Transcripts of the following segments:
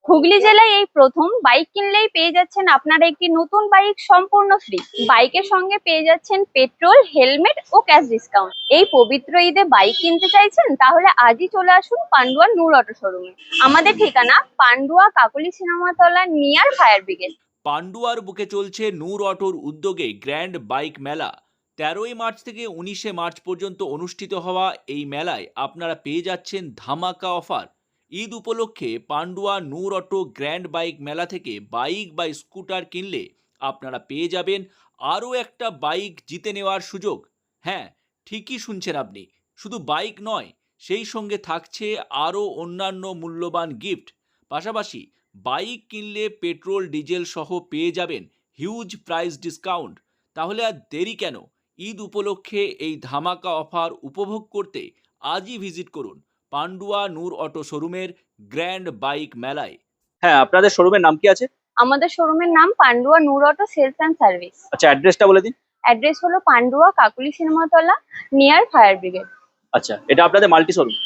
হুগলি জেলায় এই প্রথম বাইক কিনলেই পেয়ে যাচ্ছেন আপনারা একটি নতুন বাইক সম্পূর্ণ ফ্রি। বাইকের সঙ্গে পেয়ে যাচ্ছেন পেট্রোল, হেলমেট ও ক্যাশ ডিসকাউন্ট। এই পবিত্র ঈদে বাইক কিনতে চাইছেন? তাহলে আজই চলে আসুন পান্ডুয়া নূর অটো শোরুমে। আমাদের ঠিকানা পান্ডুয়া কাকলি সিনেমাতলা নিয়ার ফায়ার ব্রিগেড। পান্ডুয়ার বুকে চলছে নূর অটোর উদ্যোগে গ্র্যান্ড বাইক মেলা। 13ই মার্চ থেকে 19শে মার্চ পর্যন্ত অনুষ্ঠিত হওয়া এই মেলায় আপনারা পেয়ে যাচ্ছেন ধামাকা অফার। ঈদ উপলক্ষে Pandua Noor auto grand bike মেলা থেকে বাইক বা স্কুটার কিনলে আপনারা পেয়ে যাবেন আরও একটা বাইক জিতে নেওয়ার সুযোগ। হ্যাঁ, ঠিকই শুনছেন আপনি, শুধু বাইক নয়, সেই সঙ্গে থাকছে আরও অন্যান্য মূল্যবান গিফট। পাশাপাশি বাইক কিনলে পেট্রোল ডিজেল সহ পেয়ে যাবেন হিউজ প্রাইস ডিসকাউন্ট। তাহলে আর দেরি কেন? ঈদ উপলক্ষে এই ধামাকা অফার উপভোগ করতে আজই ভিজিট করুন পান্ডুয়া নূর অটো শোরুমের গ্র্যান্ড বাইক মেলায়। হ্যাঁ, আপনাদের শোরুমের নাম কি আছে? আমাদের শোরুমের নাম Pandua Noor auto sales and service. আচ্ছা, অ্যাড্রেসটা বলে দিন। অ্যাড্রেস হলো Pandua Kakuli Cinematala near fire brigade. আচ্ছা, এটা আপনাদের মাল্টি শোরুম।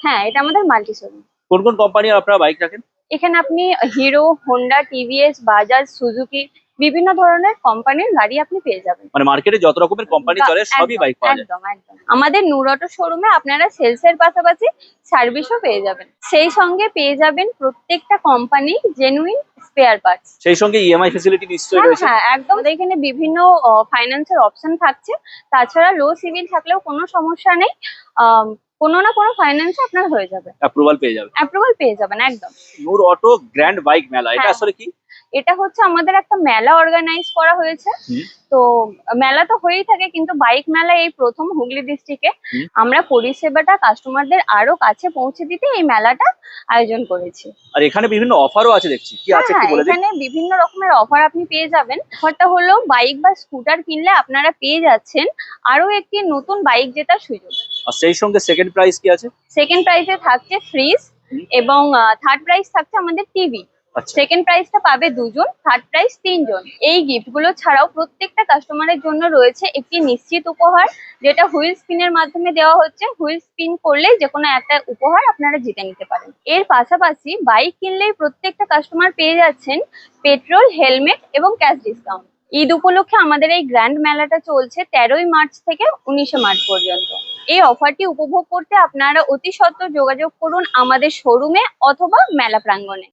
হ্যাঁ, এটা আমাদের মাল্টি শোরুম। কোন কোন কোম্পানির আপনারা বাইক রাখেন? এখানে আপনি hero, Honda, TVS, Bajaj, Suzuki বিভিন্ন ধরনের কোম্পানির গাড়ি আপনি পেয়ে যাবেন। মানে মার্কেটে যত রকমের কোম্পানি চলে সবই একদম, বাইক পাওয়া যায়। একদম একদম। আমাদের নূর অটো শোরুমে আপনারা সেলস এর পাশাপাশি সার্ভিসও পেয়ে যাবেন। সেই সঙ্গে পেয়ে যাবেন প্রত্যেকটা কোম্পানি জেনুইন স্পেয়ার পার্টস। সেই সঙ্গে ইএমআই ফ্যাসিলিটি নিশ্চয়ই হ্যাঁ রয়েছে। হ্যাঁ, একদম। আমাদের এখানে বিভিন্ন ফাইন্যান্সের অপশন থাকছে। তাছাড়া লো সিভিল থাকলেও কোনো সমস্যা নেই। আম, কোনো না কোনো ফাইন্যান্সে আপনার হয়ে যাবে, অ্যাপ্রুভাল পেয়ে যাবে। অ্যাপ্রুভাল পেয়ে যাবেন একদম। নূর অটো গ্র্যান্ড বাইক মেলা, এটা হ্যাঁ। আসলে কি? এটা হচ্ছে আমাদের একটা মেলা অর্গানাইজ করা হয়েছে। হুম। তো মেলা তো হয়েই থাকে, কিন্তু বাইক মেলা এই প্রথম হুগলি ডিস্ট্রিক্টে হুম। আমরা পরিষেবাটা কাস্টমারদের আরো কাছে পৌঁছে দিতে এই মেলাটা আয়োজন করেছি। আর এখানে বিভিন্ন অফারও আছে দেখছি, কি আছে একটু হ্যাঁ, বলে দিন। এখানে বিভিন্ন রকমের অফার আপনি পেয়ে যাবেন। অফারটা হলো বাইক বা স্কুটার কিনলে আপনারা পেয়ে যাচ্ছেন আরো একটি নতুন বাইক জেতার সুযোগ। আর সেই সঙ্গে সেকেন্ড প্রাইস কি আছে? সেকেন্ড প্রাইজে থাকছে ফ্রিজ হুম। এবং থার্ড প্রাইজ থাকছে আমাদের টিভি। আচ্ছা। সেকেন্ড প্রাইজটা পাবে দুজন, থার্ড প্রাইজ তিনজন। এই গিফট গুলো ছাড়াও প্রত্যেকটা কাস্টমারের জন্য রয়েছে একটি নিশ্চিত উপহার, যেটা হুইল স্পিনের মাধ্যমে দেওয়া হচ্ছে। হুইল স্পিন করলে যে কোনো একটা উপহার আপনারা জিতে নিতে পারেন। এর পাশাপাশি বাইক কিনলেই প্রত্যেকটা কাস্টমার পেয়ে যাচ্ছেন পেট্রোল, হেলমেট এবং ক্যাশ ডিসকাউন্ট। ঈদ উপলক্ষে আমাদের এই গ্র্যান্ড মেলাটা চলছে 13ই মার্চ থেকে 19শে মার্চ পর্যন্ত। এই অফারটি উপভোগ করতে আপনারা অতি সত্বর যোগাযোগ করুন আমাদের শোরুমে অথবা মেলা প্রাঙ্গণে।